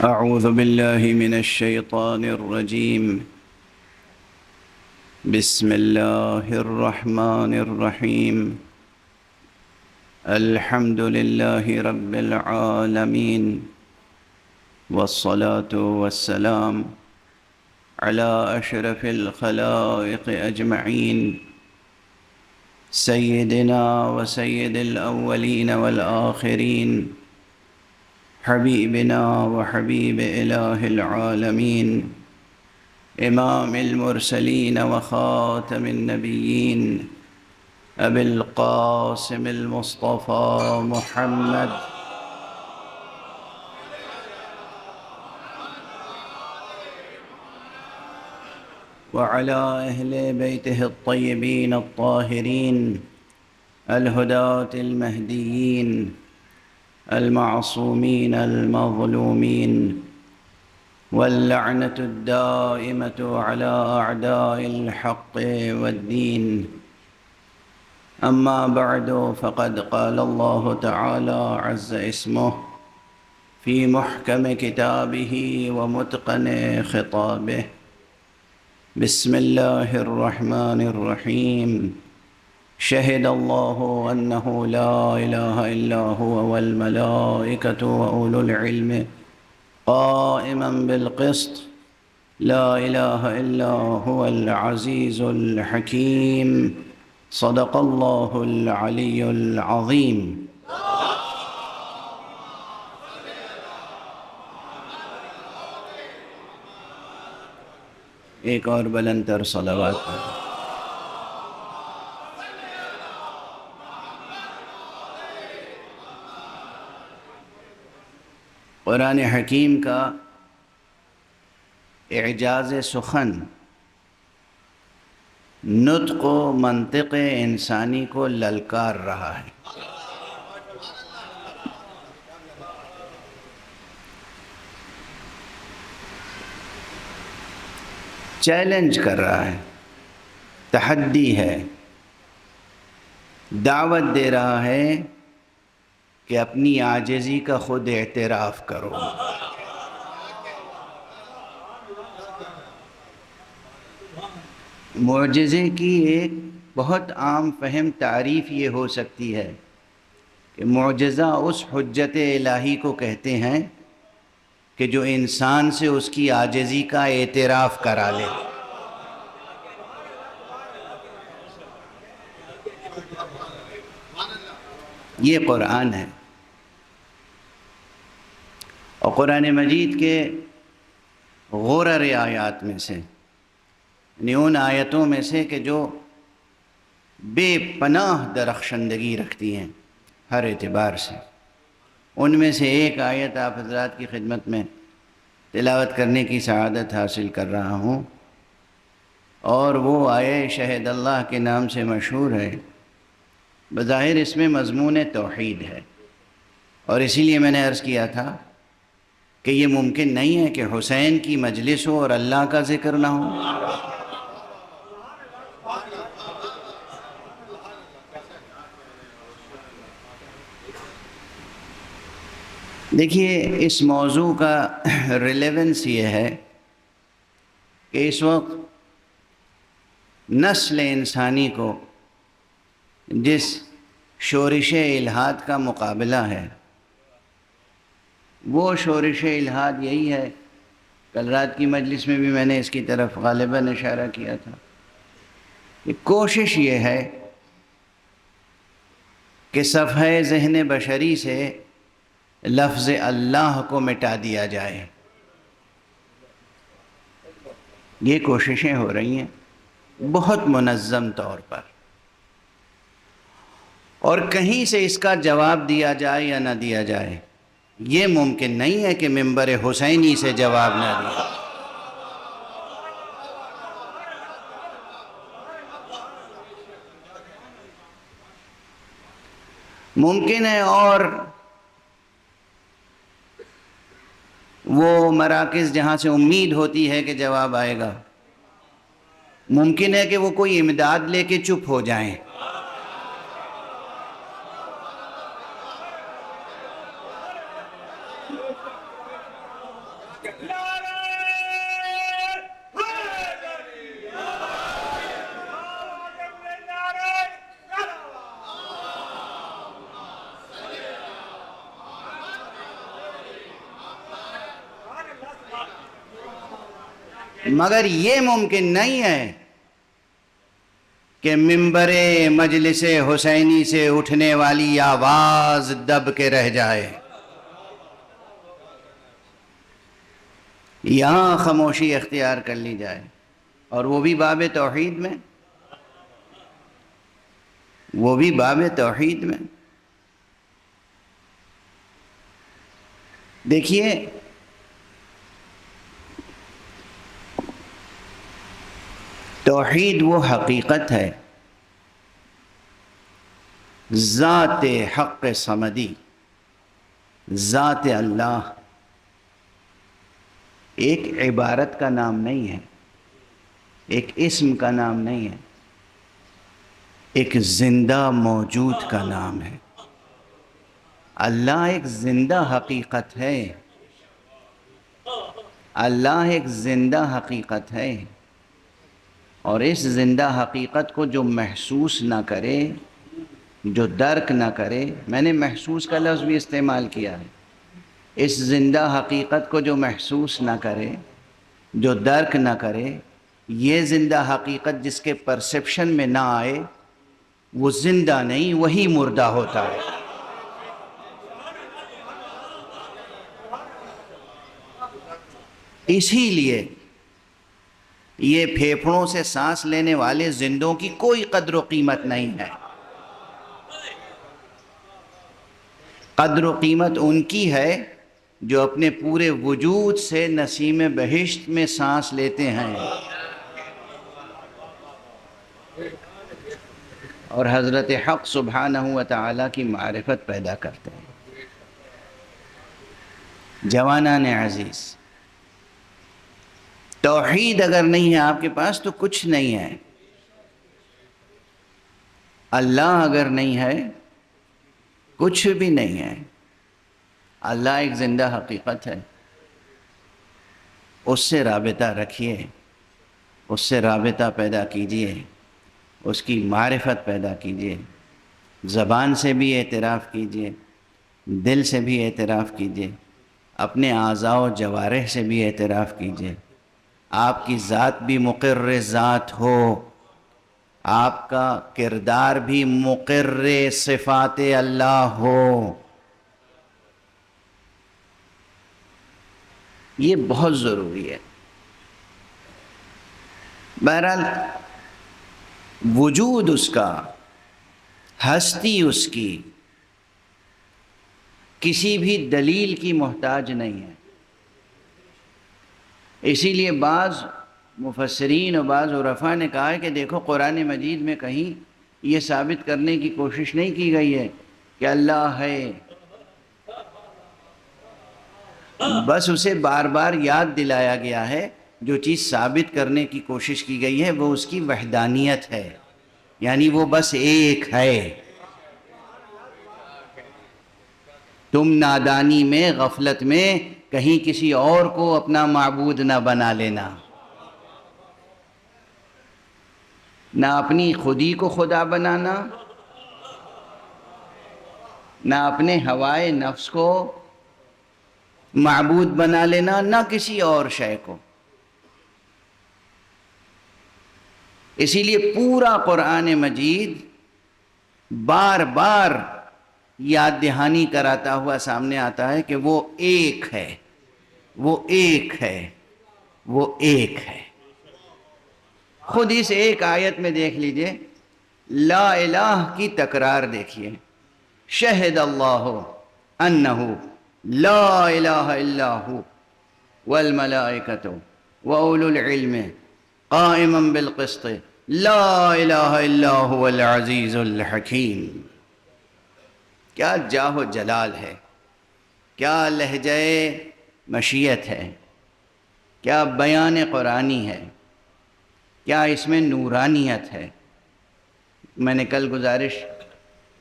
أعوذ بالله من الشيطان الرجيم. بسم الله الرحمن الرحيم. الحمد لله رب العالمين، والصلاة والسلام على أشرف الخلائق أجمعين، سيدنا وسيد الأولين والآخرين، حبيبنا وحبيب إله العالمين، إمام المرسلين وخاتم النبيين، أبي القاسم المصطفى محمد وعلى أهل بيته الطيبين الطاهرين الهداة المهديين المعصومين المظلومين، واللعنة الدائمة على أعداء الحق والدين. أما بعد، فقد قال الله تعالى عز اسمه في محكم كتابه ومتقن خطابه: بسم الله الرحمن الرحيم. شهد الله أنه لا إله إلا هو والملائكة وأولو العلم قائما بالقسط، لا إله إلا هو العزيز الحكيم. صدق الله العلي العظيم. ایک اور بلند تر صلوات. قرآن حکیم کا اعجاز سخن نطق و منطق انسانی کو للکار رہا ہے. چیلنج کر رہا ہے، تحدی ہے، دعوت دے رہا ہے کہ اپنی عاجزی کا خود اعتراف کرو. معجزے کی ایک بہت عام فہم تعریف یہ ہو سکتی ہے کہ معجزہ اس حجت الہی کو کہتے ہیں کہ جو انسان سے اس کی عاجزی کا اعتراف کرا لے. یہ قرآن ہے، اور قرآن مجید کے غرر آیات میں سے، یعنی ان آیتوں میں سے کہ جو بے پناہ درخشندگی رکھتی ہیں ہر اعتبار سے، ان میں سے ایک آیت آپ حضرات کی خدمت میں تلاوت کرنے کی سعادت حاصل کر رہا ہوں، اور وہ آیت شہد اللہ کے نام سے مشہور ہے. بظاہر اس میں مضمون توحید ہے، اور اسی لیے میں نے عرض کیا تھا کہ یہ ممکن نہیں ہے کہ حسین کی مجلس ہو اور اللہ کا ذکر نہ ہو. دیکھیے، اس موضوع کا ریلیونس یہ ہے کہ اس وقت نسل انسانی کو جس شورش الحاد کا مقابلہ ہے، وہ شورش الحاد یہی ہے. کل رات کی مجلس میں بھی میں نے اس کی طرف غالباً اشارہ کیا تھا کہ کوشش یہ ہے کہ صفحہ ذہن بشری سے لفظ اللہ کو مٹا دیا جائے. یہ کوششیں ہو رہی ہیں بہت منظم طور پر، اور کہیں سے اس کا جواب دیا جائے یا نہ دیا جائے، یہ ممکن نہیں ہے کہ منبر حسینی سے جواب نہ دیا. ممکن ہے اور وہ مراکز جہاں سے امید ہوتی ہے کہ جواب آئے گا، ممکن ہے کہ وہ کوئی امداد لے کے چپ ہو جائیں. مگر یہ ممکن نہیں ہے کہ ممبر مجلس حسینی سے اٹھنے والی آواز دب کے رہ جائے. یہاں خاموشی اختیار کر لی جائے، اور وہ بھی باب توحید میں، وہ بھی باب توحید میں. دیکھیے، توحید وہ حقیقت ہے، ذات حق صمدی، ذات اللہ ایک عبارت کا نام نہیں ہے، ایک اسم کا نام نہیں ہے، ایک زندہ موجود کا نام ہے. اللہ ایک زندہ حقیقت ہے، اللہ ایک زندہ حقیقت ہے، اور اس زندہ حقیقت کو جو محسوس نہ کرے، جو درک نہ کرے، میں نے محسوس کا لفظ بھی استعمال کیا ہے، اس زندہ حقیقت کو جو محسوس نہ کرے، جو درک نہ کرے، یہ زندہ حقیقت جس کے پرسیپشن میں نہ آئے، وہ زندہ نہیں، وہی مردہ ہوتا ہے. اسی لیے یہ پھیپھڑوں سے سانس لینے والے زندوں کی کوئی قدر و قیمت نہیں ہے. قدر و قیمت ان کی ہے جو اپنے پورے وجود سے نسیم بہشت میں سانس لیتے ہیں اور حضرت حق سبحانہ و تعالیٰ کی معرفت پیدا کرتے ہیں. جوانان عزیز، توحید اگر نہیں ہے آپ کے پاس تو کچھ نہیں ہے. اللہ اگر نہیں ہے کچھ بھی نہیں ہے. اللہ ایک زندہ حقیقت ہے، اس سے رابطہ رکھیے، اس سے رابطہ پیدا کیجئے، اس کی معرفت پیدا کیجئے. زبان سے بھی اعتراف کیجئے، دل سے بھی اعتراف کیجئے، اپنے اعضاء و جوارح سے بھی اعتراف کیجئے. آپ کی ذات بھی مقر ذات ہو، آپ کا کردار بھی مقر صفات اللہ ہو. یہ بہت ضروری ہے. بہرحال وجود اس کا، ہستی اس کی کسی بھی دلیل کی محتاج نہیں ہے. اسی لیے بعض مفسرین اور بعض عرفاء نے کہا ہے کہ دیکھو، قرآن مجید میں کہیں یہ ثابت کرنے کی کوشش نہیں کی گئی ہے کہ اللہ ہے، بس اسے بار بار یاد دلایا گیا ہے. جو چیز ثابت کرنے کی کوشش کی گئی ہے وہ اس کی وحدانیت ہے، یعنی وہ بس ایک ہے. تم نادانی میں، غفلت میں کہیں کسی اور کو اپنا معبود نہ بنا لینا، نہ اپنی خودی کو خدا بنانا، نہ اپنے ہوائے نفس کو معبود بنا لینا، نہ کسی اور شے کو. اسی لیے پورا قرآن مجید بار بار یاد دہانی کراتا ہوا سامنے آتا ہے کہ وہ ایک ہے، وہ ایک ہے، وہ ایک ہے. خود اس ایک آیت میں دیکھ لیجئے، لا الہ کی تکرار دیکھیے. شہد اللہ انہ لا الہ الا ہو والملائکۃ واولو العلم قائما بالقسط لا الہ الا هو العزیز الحکیم. کیا جاہ و جلال ہے، کیا لہجہ مشیت ہے، کیا بیان قرآنی ہے، کیا اس میں نورانیت ہے. میں نے کل گزارش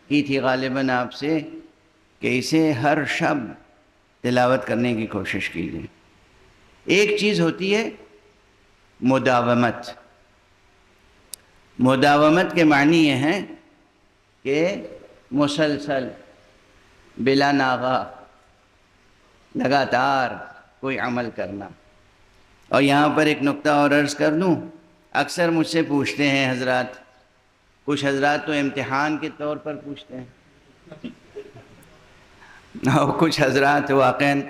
کی تھی غالباً آپ سے کہ اسے ہر شب تلاوت کرنے کی کوشش کیجیے. ایک چیز ہوتی ہے مداومت. مداومت کے معنی یہ ہیں کہ مسلسل، بلا ناغہ، لگاتار کوئی عمل کرنا. اور یہاں پر ایک نقطہ اور عرض کر دوں، اکثر مجھ سے پوچھتے ہیں حضرات، کچھ حضرات تو امتحان کے طور پر پوچھتے ہیں، اور کچھ حضرات واقعاً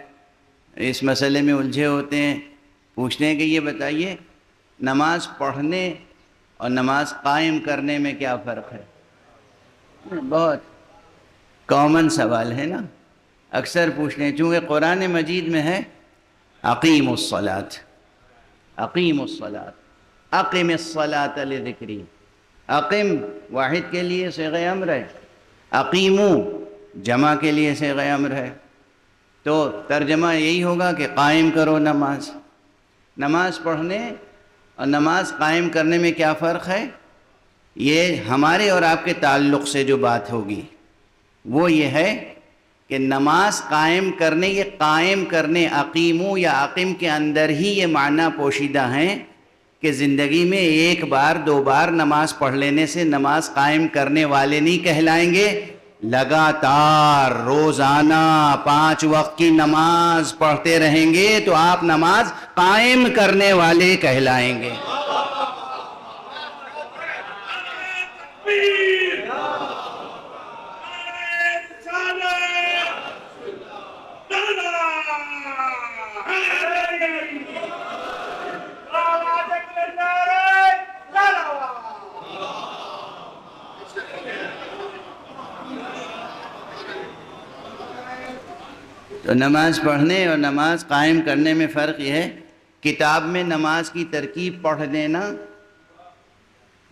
اس مسئلے میں الجھے ہوتے ہیں، پوچھتے ہیں کہ یہ بتائیے نماز پڑھنے اور نماز قائم کرنے میں کیا فرق ہے؟ بہت کامن سوال ہے نا، اکثر پوچھتے ہیں. چونکہ قرآن مجید میں ہے اقیم الصلاۃ، اقیم الصلاۃ، اقم الصلاۃ لذکری. اقم واحد کے لیے صیغہ امر ہے، اقیمو جمع کے لیے صیغہ امر ہے. تو ترجمہ یہی ہوگا کہ قائم کرو نماز. نماز پڑھنے اور نماز قائم کرنے میں کیا فرق ہے؟ یہ ہمارے اور آپ کے تعلق سے جو بات ہوگی وہ یہ ہے کہ نماز قائم کرنے، یہ قائم کرنے اقیمو یا اقم کے اندر ہی یہ معنی پوشیدہ ہیں کہ زندگی میں ایک بار دو بار نماز پڑھ لینے سے نماز قائم کرنے والے نہیں کہلائیں گے. لگاتار روزانہ 5 وقت کی نماز پڑھتے رہیں گے تو آپ نماز قائم کرنے والے کہلائیں گے. تو نماز پڑھنے اور نماز قائم کرنے میں فرق یہ ہے، کتاب میں نماز کی ترکیب پڑھ دینا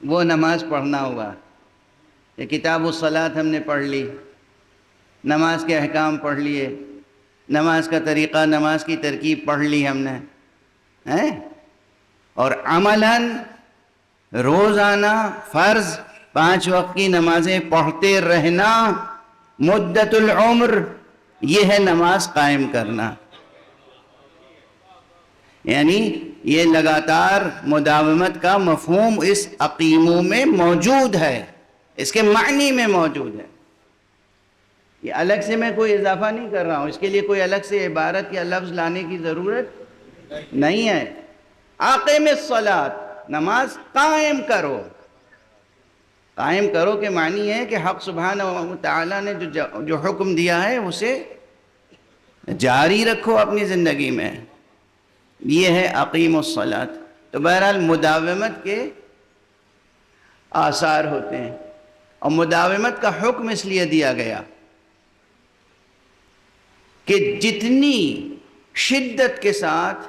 وہ نماز پڑھنا ہوا. یہ کتاب الصلاۃ ہم نے پڑھ لی، نماز کے احکام پڑھ لیے، نماز کا طریقہ، نماز کی ترکیب پڑھ لی ہم نے، اور عملاً روزانہ فرض 5 وقت کی نمازیں پڑھتے رہنا مدت العمر، یہ ہے نماز قائم کرنا. یعنی یہ لگاتار مداومت کا مفہوم اس اقیمو میں موجود ہے، اس کے معنی میں موجود ہے. یہ الگ سے میں کوئی اضافہ نہیں کر رہا ہوں، اس کے لیے کوئی الگ سے عبارت یا لفظ لانے کی ضرورت نہیں ہے. اقم الصلاۃ، نماز قائم کرو. قائم کرو کے معنی ہے کہ حق سبحانہ و تعالیٰ نے جو حکم دیا ہے اسے جاری رکھو اپنی زندگی میں. یہ ہے اقیم الصلاۃ. تو بہرحال مداومت کے آثار ہوتے ہیں، اور مداومت کا حکم اس لیے دیا گیا کہ جتنی شدت کے ساتھ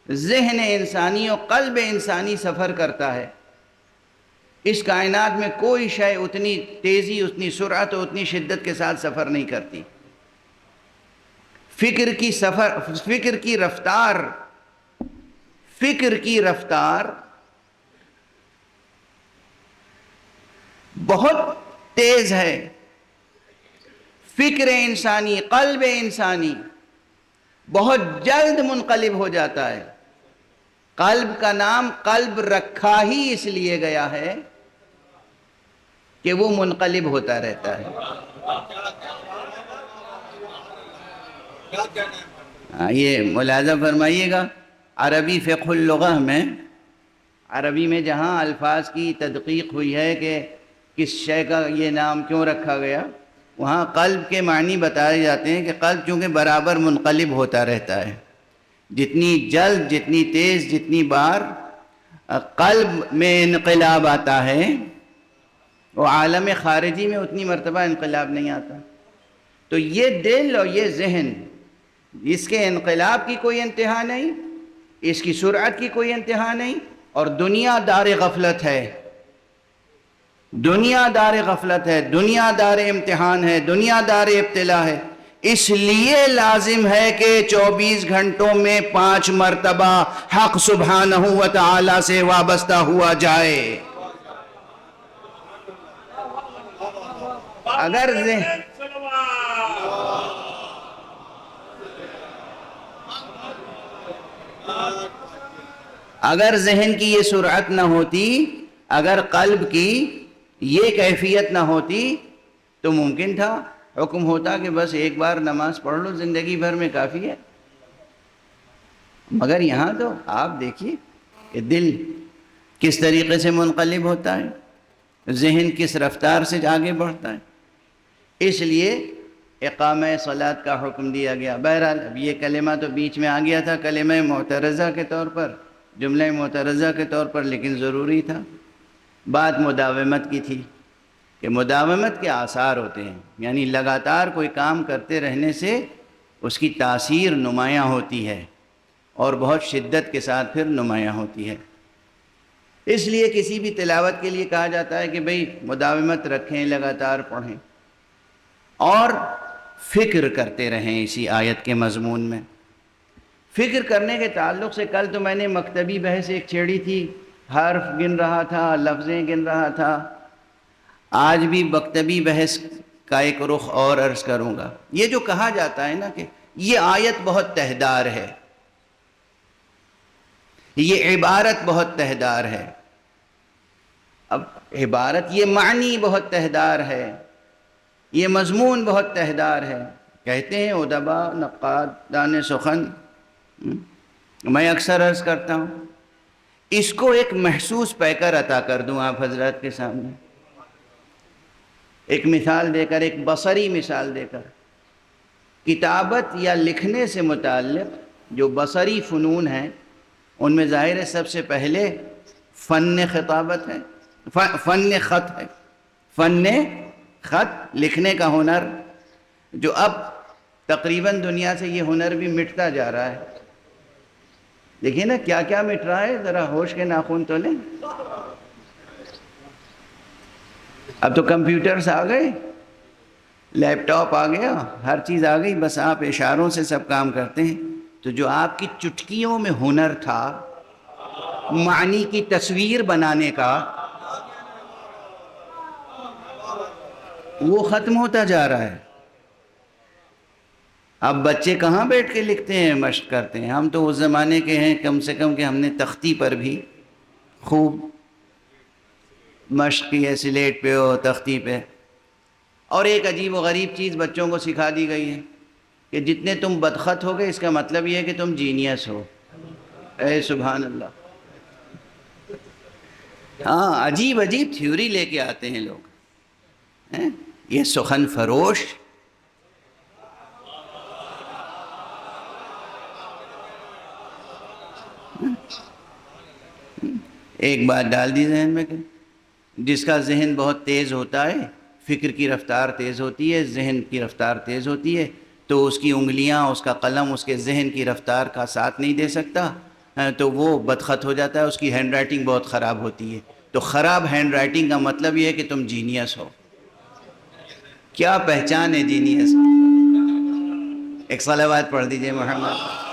ذہن انسانی اور قلب انسانی سفر کرتا ہے، اس کائنات میں کوئی شے اتنی تیزی، اتنی سرعت اور اتنی شدت کے ساتھ سفر نہیں کرتی. فکر کی رفتار بہت تیز ہے. فکر انسانی، قلب انسانی بہت جلد منقلب ہو جاتا ہے. قلب کا نام قلب رکھا ہی اس لیے گیا ہے کہ وہ منقلب ہوتا رہتا ہے. یہ ملاحظہ فرمائیے گا، عربی فقہ اللغہ میں، عربی میں جہاں الفاظ کی تدقیق ہوئی ہے کہ کس شے کا یہ نام کیوں رکھا گیا، وہاں قلب کے معنی بتائے جاتے ہیں کہ قلب چونکہ برابر منقلب ہوتا رہتا ہے. جتنی جلد، جتنی تیز، جتنی بار قلب میں انقلاب آتا ہے، وہ عالم خارجی میں اتنی مرتبہ انقلاب نہیں آتا. تو یہ دل اور یہ ذہن، اس کے انقلاب کی کوئی انتہا نہیں، اس کی سرعت کی کوئی انتہا نہیں، اور دنیا دار غفلت ہے. دنیا دار غفلت ہے، دنیا دار امتحان ہے، دنیا دار ابتلا ہے. اس لیے لازم ہے کہ 24 گھنٹوں میں 5 مرتبہ حق سبحانہ و تعالی سے وابستہ ہوا جائے. اگر اگر ذہن کی یہ سرعت نہ ہوتی، اگر قلب کی یہ کیفیت نہ ہوتی تو ممکن تھا حکم ہوتا کہ بس ایک بار نماز پڑھ لو، زندگی بھر میں کافی ہے۔ مگر یہاں تو آپ دیکھیے کہ دل کس طریقے سے منقلب ہوتا ہے، ذہن کس رفتار سے آگے بڑھتا ہے۔ اس لیے اقامہ صلاۃ کا حکم دیا گیا۔ بہرحال اب یہ کلمہ تو بیچ میں آ گیا تھا کلمہ معترضہ کے طور پر، جملہ معترضہ کے طور پر، لیکن ضروری تھا۔ بات مداومت کی تھی کہ مداومت کے آثار ہوتے ہیں، یعنی لگاتار کوئی کام کرتے رہنے سے اس کی تاثیر نمایاں ہوتی ہے اور بہت شدت کے ساتھ پھر نمایاں ہوتی ہے۔ اس لیے کسی بھی تلاوت کے لیے کہا جاتا ہے کہ بھئی مداومت رکھیں، لگاتار پڑھیں اور فکر کرتے رہیں اسی آیت کے مضمون میں۔ فکر کرنے کے تعلق سے کل تو میں نے مکتبی بحث ایک چھیڑی تھی، حرف گن رہا تھا، لفظیں گن رہا تھا۔ آج بھی مکتبی بحث کا ایک رخ اور عرض کروں گا۔ یہ جو کہا جاتا ہے نا کہ یہ آیت بہت تہدار ہے، یہ عبارت بہت تہدار ہے، اب عبارت یہ معنی بہت تہدار ہے، یہ مضمون بہت تہدار ہے، کہتے ہیں ادبا نقاد دان سخن۔ میں اکثر عرض کرتا ہوں اس کو ایک محسوس پیکر عطا کر دوں آپ حضرات کے سامنے، ایک مثال دے کر، ایک بصری مثال دے کر۔ کتابت یا لکھنے سے متعلق جو بصری فنون ہیں ان میں ظاہر ہے سب سے پہلے فن خطابت ہے، فن خط ہے، فن خط، لکھنے کا ہنر، جو اب تقریباً دنیا سے یہ ہنر بھی مٹتا جا رہا ہے۔ دیکھیے نا کیا کیا مٹ رہا ہے، ذرا ہوش کے ناخن تو لیں۔ اب تو کمپیوٹرز آ گئے، لیپ ٹاپ آ گیا، ہر چیز آ گئی، بس آپ اشاروں سے سب کام کرتے ہیں۔ تو جو آپ کی چٹکیوں میں ہنر تھا معنی کی تصویر بنانے کا، وہ ختم ہوتا جا رہا ہے۔ اب بچے کہاں بیٹھ کے لکھتے ہیں، مشق کرتے ہیں۔ ہم تو اس زمانے کے ہیں کم سے کم کہ ہم نے تختی پر بھی خوب مشق کی ہے، سلیٹ پہ ہو، تختی پہ۔ اور ایک عجیب و غریب چیز بچوں کو سکھا دی گئی ہے کہ جتنے تم بدخط ہو گئے اس کا مطلب یہ ہے کہ تم جینیس ہو۔ اے سبحان اللہ! ہاں، عجیب عجیب تھیوری لے کے آتے ہیں لوگ، یہ سخن فروش۔ ایک بات ڈال دی ذہن میں کہ جس کا ذہن بہت تیز ہوتا ہے، فکر کی رفتار تیز ہوتی ہے، ذہن کی رفتار تیز ہوتی ہے، تو اس کی انگلیاں، اس کا قلم اس کے ذہن کی رفتار کا ساتھ نہیں دے سکتا، تو وہ بدخط ہو جاتا ہے، اس کی ہینڈ رائٹنگ بہت خراب ہوتی ہے۔ تو خراب ہینڈ رائٹنگ کا مطلب یہ ہے کہ تم جینیس ہو۔ کیا پہچان ہے جینیس؟ ایک صلوات پڑھ دیجئے محمد۔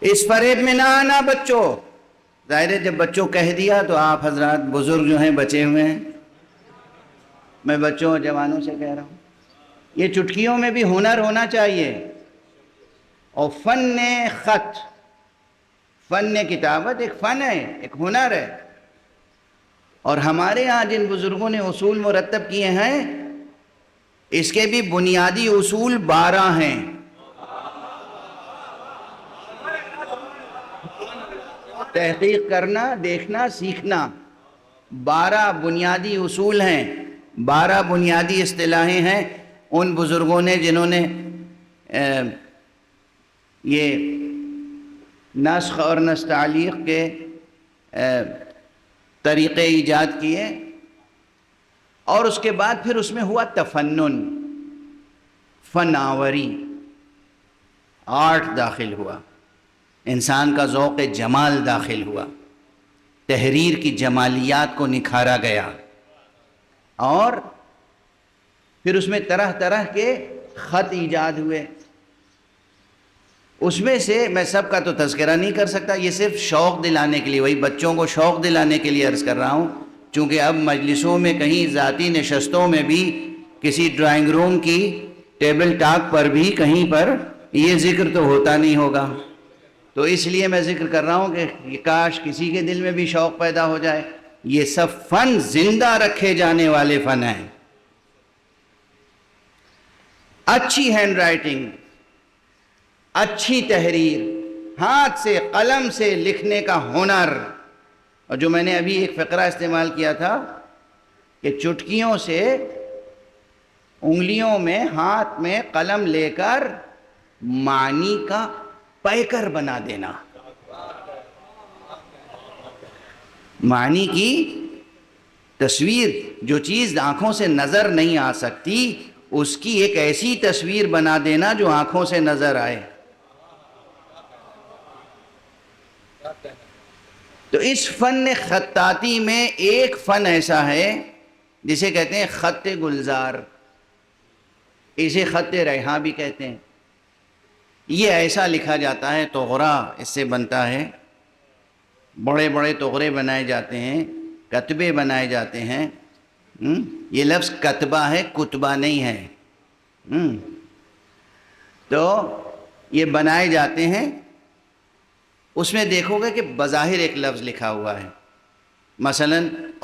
اس فریب میں نہ آنا بچوں۔ ظاہر ہے جب بچوں کہہ دیا تو آپ حضرات بزرگ جو ہیں بچے ہوئے ہیں، میں بچوں اور جوانوں سے کہہ رہا ہوں یہ چٹکیوں میں بھی ہنر ہونا چاہیے۔ اور فن خط، فن کتابت ایک فن ہے، ایک ہنر ہے۔ اور ہمارے ہاں جن بزرگوں نے اصول مرتب کیے ہیں اس کے بھی بنیادی اصول 12 ہیں۔ تحقیق کرنا، دیکھنا، سیکھنا، 12 بنیادی اصول ہیں، 12 بنیادی اصطلاحیں ہیں ان بزرگوں نے جنہوں نے یہ نسخ اور نستعلیق کے طریقے ایجاد کیے۔ اور اس کے بعد پھر اس میں ہوا تفنن، فناوری، آرٹ داخل ہوا، انسان کا ذوق جمال داخل ہوا، تحریر کی جمالیات کو نکھارا گیا، اور پھر اس میں طرح طرح کے خط ایجاد ہوئے۔ اس میں سے میں سب کا تو تذکرہ نہیں کر سکتا، یہ صرف شوق دلانے کے لیے، وہی بچوں کو شوق دلانے کے لیے عرض کر رہا ہوں، چونکہ اب مجلسوں میں کہیں ذاتی نشستوں میں بھی کسی ڈرائنگ روم کی ٹیبل ٹاک پر بھی کہیں پر یہ ذکر تو ہوتا نہیں ہوگا. تو اس لیے میں ذکر کر رہا ہوں کہ کاش کسی کے دل میں بھی شوق پیدا ہو جائے. یہ سب فن زندہ رکھے جانے والے فن ہیں. اچھی ہینڈ رائٹنگ، اچھی تحریر، ہاتھ سے قلم سے لکھنے کا ہنر. اور جو میں نے ابھی ایک فقرہ استعمال کیا تھا کہ چٹکیوں سے انگلیوں میں ہاتھ میں قلم لے کر معنی کا پیکر بنا دینا. معنی کی تصویر، جو چیز آنکھوں سے نظر نہیں آ سکتی اس کی ایک ایسی تصویر بنا دینا جو آنکھوں سے نظر آئے. تو اس فن خطاطی میں ایک فن ایسا ہے جسے کہتے ہیں خط گلزار، اسے خط ریحاں بھی کہتے ہیں. یہ ایسا لکھا جاتا ہے، طغرا اس سے بنتا ہے، بڑے بڑے طغرے بنائے جاتے ہیں، کتبے بنائے جاتے ہیں. یہ لفظ کتبہ ہے، کتبہ نہیں ہے. تو یہ بنائے جاتے ہیں. اس میں دیکھو گے کہ بظاہر ایک لفظ لکھا ہوا ہے، مثلا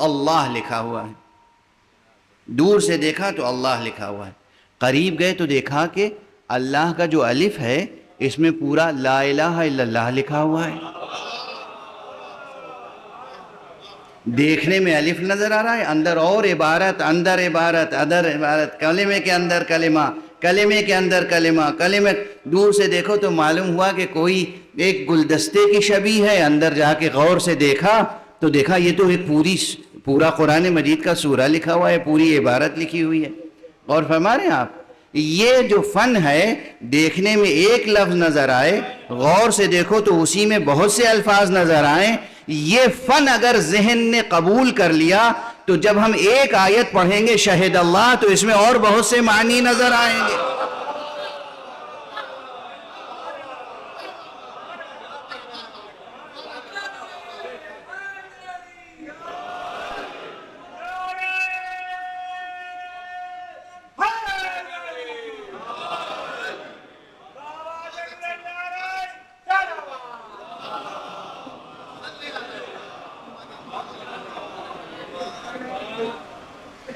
اللہ لکھا ہوا ہے. دور سے دیکھا تو اللہ لکھا ہوا ہے، قریب گئے تو دیکھا کہ اللہ کا جو الف ہے اس میں پورا لا الہ الا اللہ لکھا ہوا ہے. دیکھنے میں الف نظر آ رہا ہے، اندر اور عبارت، اندر عبارت، ادر عبارت، کلمے کے اندر کلمہ، کلمے کے اندر کلمہ، کلمے. دور سے دیکھو تو معلوم ہوا کہ کوئی ایک گلدستے کی شبیہ ہے. اندر جا کے غور سے دیکھا تو دیکھا یہ تو ایک پورا قرآن مجید کا سورہ لکھا ہوا ہے، پوری عبارت لکھی ہوئی ہے. اور فرما رہے ہیں آپ، یہ جو فن ہے دیکھنے میں ایک لفظ نظر آئے، غور سے دیکھو تو اسی میں بہت سے الفاظ نظر آئیں. یہ فن اگر ذہن نے قبول کر لیا تو جب ہم ایک آیت پڑھیں گے شہد اللہ تو اس میں اور بہت سے معنی نظر آئیں گے.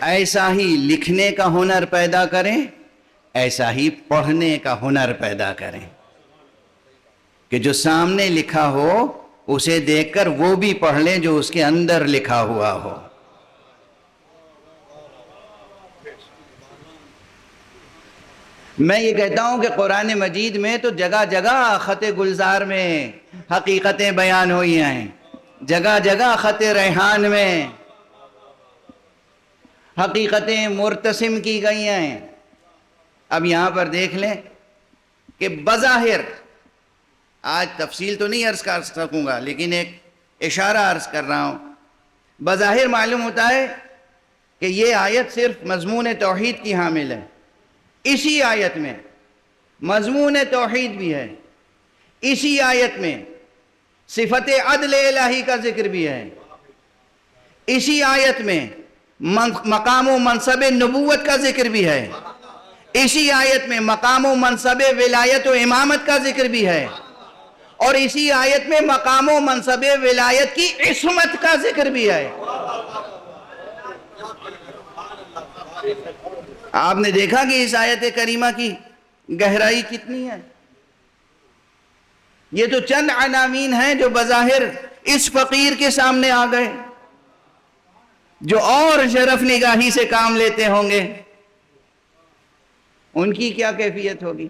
ایسا ہی لکھنے کا ہنر پیدا کریں، ایسا ہی پڑھنے کا ہنر پیدا کریں کہ جو سامنے لکھا ہو اسے دیکھ کر وہ بھی پڑھ لیں جو اس کے اندر لکھا ہوا ہو. میں یہ کہتا ہوں کہ قرآن مجید میں تو جگہ جگہ خط گلزار میں حقیقتیں بیان ہوئی ہیں، جگہ جگہ خط ریحان میں حقیقتیں مرتسم کی گئی ہیں. اب یہاں پر دیکھ لیں کہ بظاہر، آج تفصیل تو نہیں عرض کر سکوں گا لیکن ایک اشارہ عرض کر رہا ہوں. بظاہر معلوم ہوتا ہے کہ یہ آیت صرف مضمون توحید کی حامل ہے. اسی آیت میں مضمون توحید بھی ہے، اسی آیت میں صفت عدل الہی کا ذکر بھی ہے، اسی آیت میں مقام و منصب نبوت کا ذکر بھی ہے، اسی آیت میں مقام و منصب ولایت و امامت کا ذکر بھی ہے، اور اسی آیت میں مقام و منصب ولایت کی عصمت کا ذکر بھی ہے. آپ نے دیکھا کہ اس آیت کریمہ کی گہرائی کتنی ہے. یہ تو چند عناوین ہیں جو بظاہر اس فقیر کے سامنے آ گئے جو اور شرف نگاہی سے کام لیتے ہوں گے ان کی کیا کیفیت ہوگی.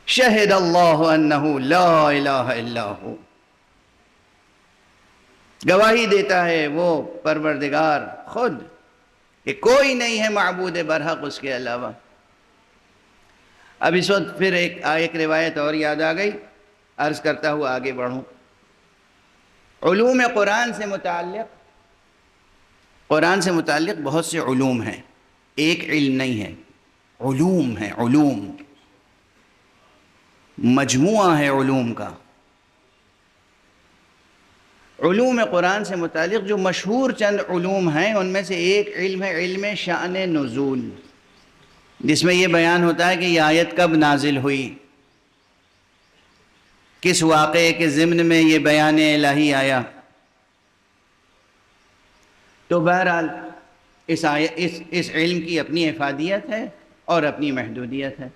شہد اللہ انہ لا الہ الا ہو، گواہی دیتا ہے وہ پروردگار خود کہ کوئی نہیں ہے معبود برحق اس کے علاوہ. اب اس وقت پھر ایک روایت اور یاد آ گئی، عرض کرتا ہوا آگے بڑھوں. علوم قرآن سے متعلق بہت سے علوم ہیں، ایک علم نہیں ہے، علوم ہیں، علوم مجموعہ ہے علوم کا. علوم قرآن سے متعلق جو مشہور چند علوم ہیں ان میں سے ایک علم ہے علم شأن نزول. جس میں یہ بیان ہوتا ہے کہ یہ آیت کب نازل ہوئی، کس واقعے کے ضمن میں یہ بیان الہی آیا۔ تو بہرحال اس علم کی اپنی افادیت ہے اور اپنی محدودیت ہے۔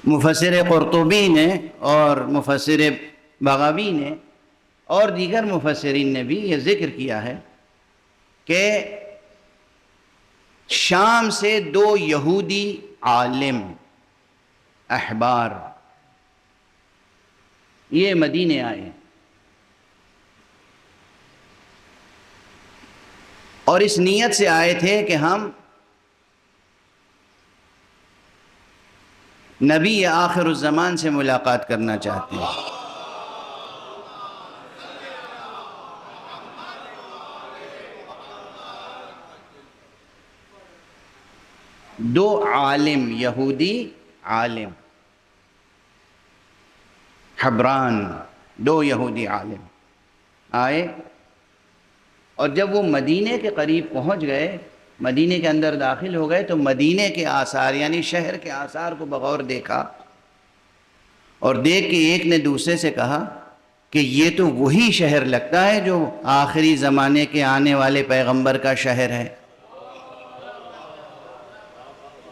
مفسر قرطبی نے اور مفسر بغوی نے اور دیگر مفسرین نے بھی یہ ذکر کیا ہے کہ شام سے 2 یہودی عالم احبار یہ مدینے آئے اور اس نیت سے آئے تھے کہ ہم نبی آخر الزمان سے ملاقات کرنا چاہتے ہیں۔ دو عالم، یہودی عالم، حبران، 2 یہودی عالم آئے، اور جب وہ مدینے کے قریب پہنچ گئے، مدینے کے اندر داخل ہو گئے، تو مدینے کے آثار یعنی شہر کے آثار کو بغور دیکھا، اور دیکھ کے ایک نے دوسرے سے کہا کہ یہ تو وہی شہر لگتا ہے جو آخری زمانے کے آنے والے پیغمبر کا شہر ہے۔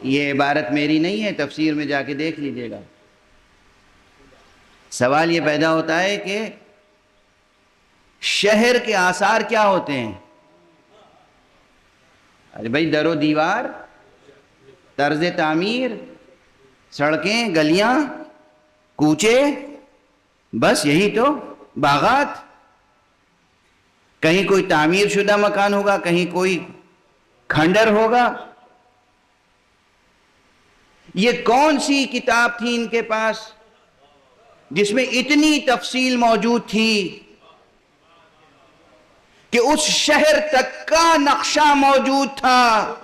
یہ عبارت میری نہیں ہے، تفسیر میں جا کے دیکھ لیجئے گا۔ سوال یہ پیدا ہوتا ہے کہ شہر کے آثار کیا ہوتے ہیں؟ ارے بھائی، در و دیوار، طرز تعمیر، سڑکیں، گلیاں، کوچے، بس یہی تو، باغات، کہیں کوئی تعمیر شدہ مکان ہوگا، کہیں کوئی کھنڈر ہوگا۔ یہ کون سی کتاب تھی ان کے پاس جس میں اتنی تفصیل موجود تھی کہ اس شہر تک کا نقشہ موجود تھا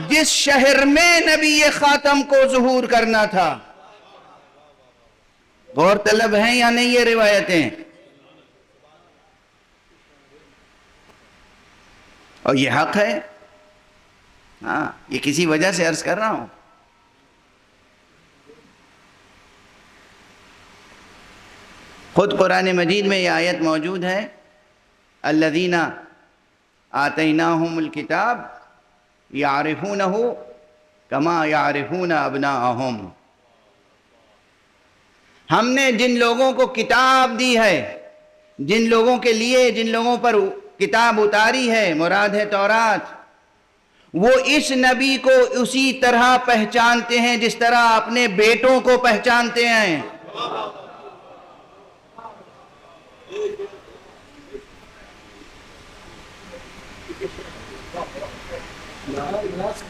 جس شہر میں نبی خاتم کو ظہور کرنا تھا؟ غور طلب ہیں یا نہیں یہ روایتیں؟ اور یہ حق ہے، ہاں، یہ کسی وجہ سے عرض کر رہا ہوں۔ خود قرآن مجید میں یہ آیت موجود ہے، الذین آتیناہم الکتاب یعرفونہ کما یعرفون ابناءہم۔ ہم نے جن لوگوں کو کتاب دی ہے، جن لوگوں کے لیے، جن لوگوں پر کتاب اتاری ہے، مراد ہے تورات، وہ اس نبی کو اسی طرح پہچانتے ہیں جس طرح اپنے بیٹوں کو پہچانتے ہیں۔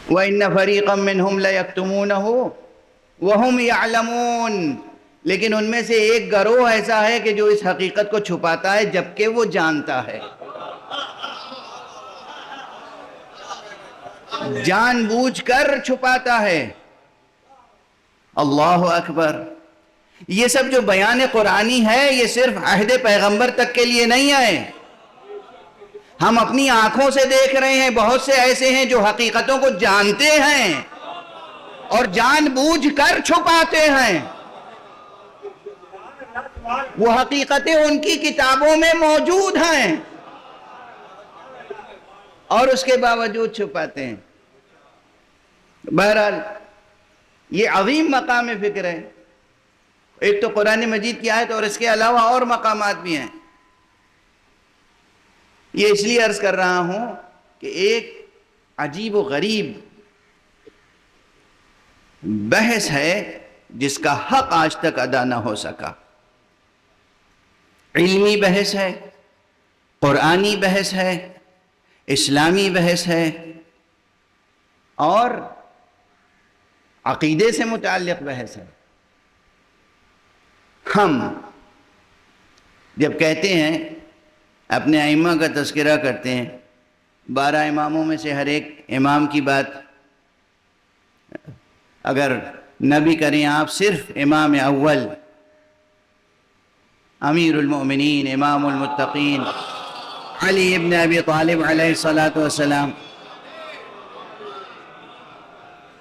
وَإِنَّ فَرِيقًا مِّنْهُمْ لَيَكْتُمُونَهُ وَهُمْ يَعْلَمُونَ، لیکن ان میں سے ایک گروہ ایسا ہے کہ جو اس حقیقت کو چھپاتا ہے جبکہ وہ جانتا ہے، جان بوجھ کر چھپاتا ہے۔ اللہ اکبر! یہ سب جو بیان قرآنی ہے یہ صرف عہد پیغمبر تک کے لیے نہیں ہے۔ ہم اپنی آنکھوں سے دیکھ رہے ہیں بہت سے ایسے ہیں جو حقیقتوں کو جانتے ہیں اور جان بوجھ کر چھپاتے ہیں۔ وہ حقیقتیں ان کی کتابوں میں موجود ہیں اور اس کے باوجود چھپاتے ہیں۔ بہرحال یہ عظیم مقام فکر ہے۔ ایک تو قرآن مجید کی آیت اور اس کے علاوہ اور مقامات بھی ہیں۔ یہ اس لیے عرض کر رہا ہوں کہ ایک عجیب و غریب بحث ہے جس کا حق آج تک ادا نہ ہو سکا۔ علمی بحث ہے، قرآنی بحث ہے، اسلامی بحث ہے، اور عقیدے سے متعلق بحث ہے۔ ہم جب کہتے ہیں، اپنے ائمہ کا تذکرہ کرتے ہیں، 12 اماموں میں سے ہر ایک امام کی بات اگر نبی کریں آپ، صرف امام اول، امیر المؤمنین، امام المتقین، علی ابن ابی طالب علیہ الصلاۃ والسلام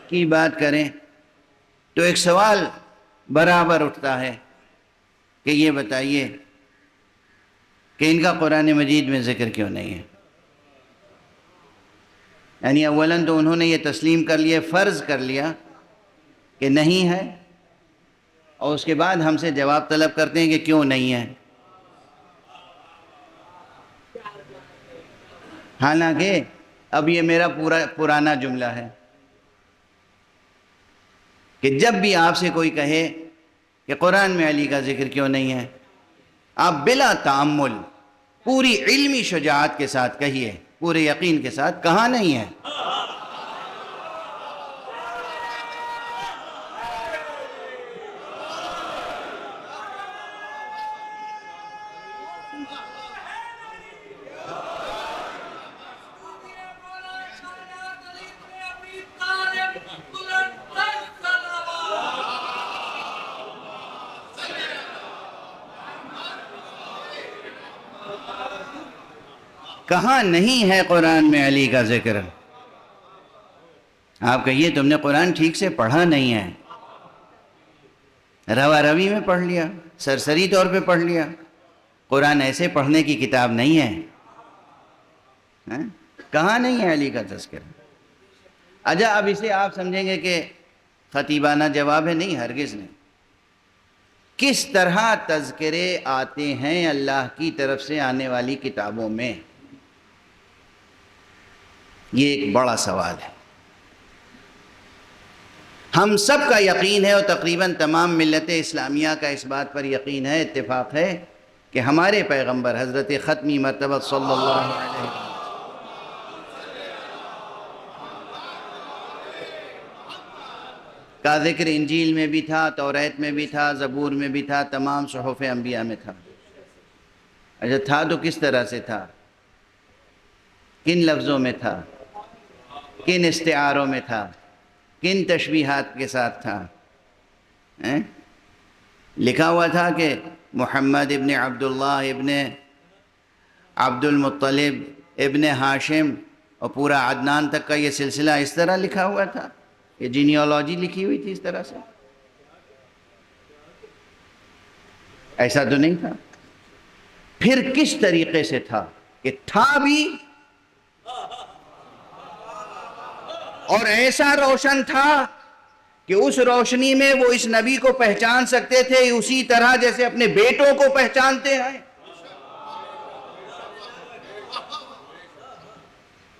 کی بات کریں تو ایک سوال برابر اٹھتا ہے کہ یہ بتائیے کہ ان کا قرآن مجید میں ذکر کیوں نہیں ہے؟ یعنی اولاً تو انہوں نے یہ تسلیم کر لیا، فرض کر لیا کہ نہیں ہے، اور اس کے بعد ہم سے جواب طلب کرتے ہیں کہ کیوں نہیں ہے، حالانکہ اب یہ میرا پرانا جملہ ہے کہ جب بھی آپ سے کوئی کہے کہ قرآن میں علی کا ذکر کیوں نہیں ہے، آپ بلا تأمل پوری علمی شجاعت کے ساتھ کہیے، پورے یقین کے ساتھ، کہاں نہیں ہے؟ کہاں نہیں ہے قرآن میں علی کا ذکر؟ آپ کہیے تم نے قرآن ٹھیک سے پڑھا نہیں ہے، روا روی میں پڑھ لیا، سرسری طور پہ پڑھ لیا، قرآن ایسے پڑھنے کی کتاب نہیں ہے۔ کہاں نہیں ہے علی کا تذکرہ؟ اچھا اب اسے آپ سمجھیں گے کہ خطیبانہ جواب ہے، نہیں، ہرگز نہیں۔ کس طرح تذکرے آتے ہیں اللہ کی طرف سے آنے والی کتابوں میں، یہ ایک بڑا سوال ہے۔ ہم سب کا یقین ہے، اور تقریباً تمام ملت اسلامیہ کا اس بات پر یقین ہے، اتفاق ہے، کہ ہمارے پیغمبر حضرت ختمی مرتبہ صلی اللہ علیہ وسلم کا ذکر انجیل میں بھی تھا، توریت میں بھی تھا، زبور میں بھی تھا، تمام صحف انبیاء میں تھا۔ اچھا تھا تو کس طرح سے تھا؟ کن لفظوں میں تھا؟ کن استعاروں میں تھا؟ کن تشبیہات کے ساتھ تھا؟ لکھا ہوا تھا کہ محمد ابن عبداللہ ابن عبد المطلب ابن ہاشم اور پورا عدنان تک کا یہ سلسلہ اس طرح لکھا ہوا تھا، یہ جینیالوجی لکھی ہوئی تھی اس طرح سے؟ ایسا تو نہیں تھا۔ پھر کس طریقے سے تھا؟ کہ تھا بھی اور ایسا روشن تھا کہ اس روشنی میں وہ اس نبی کو پہچان سکتے تھے اسی طرح جیسے اپنے بیٹوں کو پہچانتے ہیں،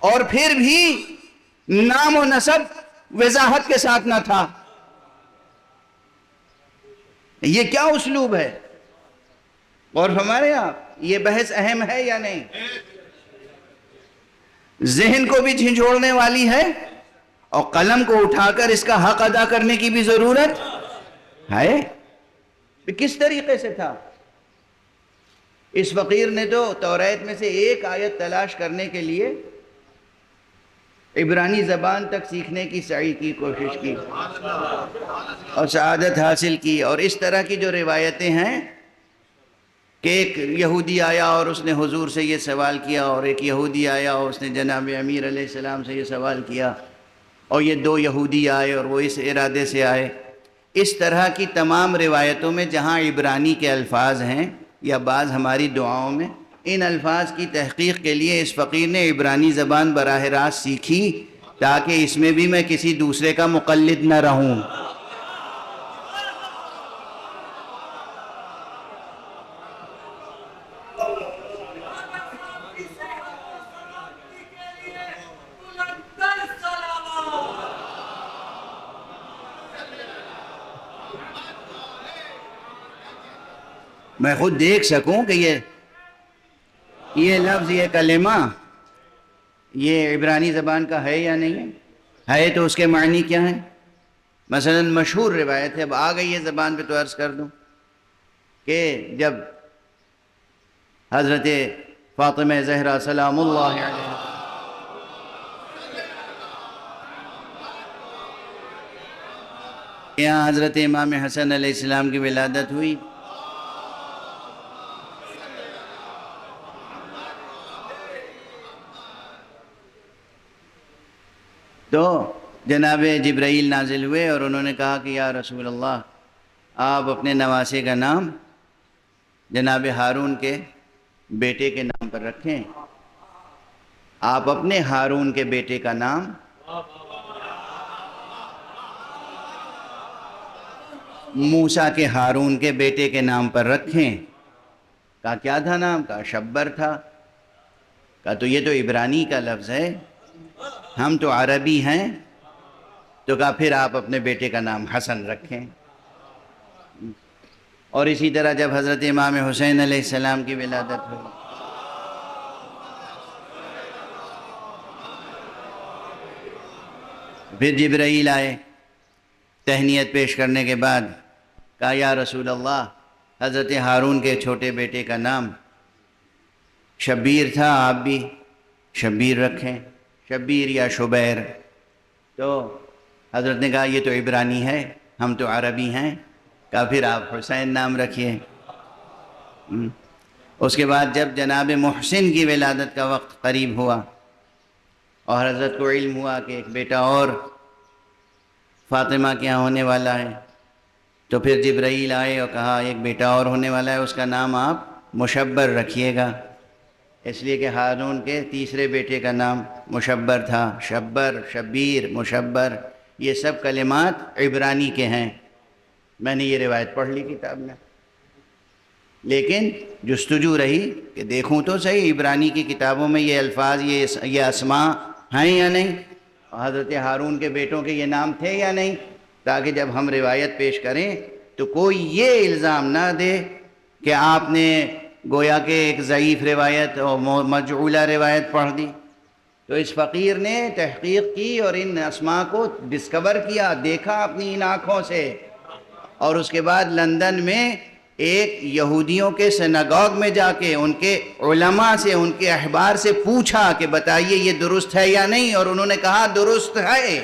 اور پھر بھی نام و نسب وضاحت کے ساتھ نہ تھا۔ یہ کیا اسلوب ہے؟ اور ہمارے آپ یہ بحث اہم ہے یا نہیں؟ ذہن کو بھی جھنجھوڑنے والی ہے، اور قلم کو اٹھا کر اس کا حق ادا کرنے کی بھی ضرورت ہے۔ کس طریقے سے تھا؟ اس فقیر نے تو توریت میں سے ایک آیت تلاش کرنے کے لیے عبرانی زبان تک سیکھنے کی سعی کی، کوشش کی، اور سعادت حاصل کی۔ اور اس طرح کی جو روایتیں ہیں کہ ایک یہودی آیا اور اس نے حضور سے یہ سوال کیا، اور ایک یہودی آیا اور اس نے جناب امیر علیہ السلام سے یہ سوال کیا، اور یہ دو یہودی آئے اور وہ اس ارادے سے آئے۔ اس طرح کی تمام روایتوں میں جہاں عبرانی کے الفاظ ہیں یا بعض ہماری دعاؤں میں، ان الفاظ کی تحقیق کے لیے اس فقیر نے عبرانی زبان براہ راست سیکھی تاکہ اس میں بھی میں کسی دوسرے کا مقلد نہ رہوں۔ میں خود دیکھ سکوں کہ یہ لفظ، یہ کلمہ، یہ عبرانی زبان کا ہے یا نہیں ہے تو اس کے معنی کیا ہیں۔ مثلا مشہور روایت ہے، اب آ گئی ہے زبان پہ تو عرض کر دوں، کہ جب حضرت فاطمہ زہرا سلام اللہ علیہ یہاں حضرت امام حسن علیہ السلام کی ولادت ہوئی، تو جناب جبرائیل نازل ہوئے اور انہوں نے کہا کہ یا رسول اللہ، آپ اپنے نواسے کا نام جناب ہارون کے بیٹے کے نام پر رکھیں. آپ اپنے ہارون کے بیٹے کا نام موسیٰ کے ہارون کے بیٹے کے نام پر رکھیں. کہا کیا تھا نام؟ کہا شبر تھا. کہا تو یہ تو عبرانی کا لفظ ہے، ہم تو عربی ہیں. تو کہا پھر آپ اپنے بیٹے کا نام حسن رکھیں. اور اسی طرح جب حضرت امام حسین علیہ السلام کی ولادت ہوئی، پھر جبرائیل آئے تہنیت پیش کرنے کے بعد. کہا یا رسول اللہ، حضرت ہارون کے چھوٹے بیٹے کا نام شبیر تھا، آپ بھی شبیر رکھیں، شبیر یا شبیر. تو حضرت نے کہا یہ تو عبرانی ہے، ہم تو عربی ہیں. کہا پھر آپ حسین نام رکھیے. اس کے بعد جب جناب محسن کی ولادت کا وقت قریب ہوا اور حضرت کو علم ہوا کہ ایک بیٹا اور فاطمہ کے یہاں ہونے والا ہے، تو پھر جبرائیل آئے اور کہا ایک بیٹا اور ہونے والا ہے، اس کا نام آپ مشبر رکھیے گا. اس لیے کہ ہارون کے تیسرے بیٹے کا نام مشبر تھا. شبر، شبیر، مشبر، یہ سب کلمات عبرانی کے ہیں. میں نے یہ روایت پڑھ لی کتاب میں، لیکن جستجو رہی کہ دیکھوں تو صحیح عبرانی کی کتابوں میں یہ الفاظ، یہ اسماء ہیں یا نہیں، حضرت ہارون کے بیٹوں کے یہ نام تھے یا نہیں، تاکہ جب ہم روایت پیش کریں تو کوئی یہ الزام نہ دے کہ آپ نے گویا کہ ایک ضعیف روایت اور مجعولہ روایت پڑھ دی. تو اس فقیر نے تحقیق کی اور ان اسماء کو ڈسکور کیا، دیکھا اپنی ان آنکھوں سے، اور اس کے بعد لندن میں ایک یہودیوں کے سناگوگ میں جا کے ان کے علماء سے، ان کے احبار سے پوچھا کہ بتائیے یہ درست ہے یا نہیں، اور انہوں نے کہا درست ہے.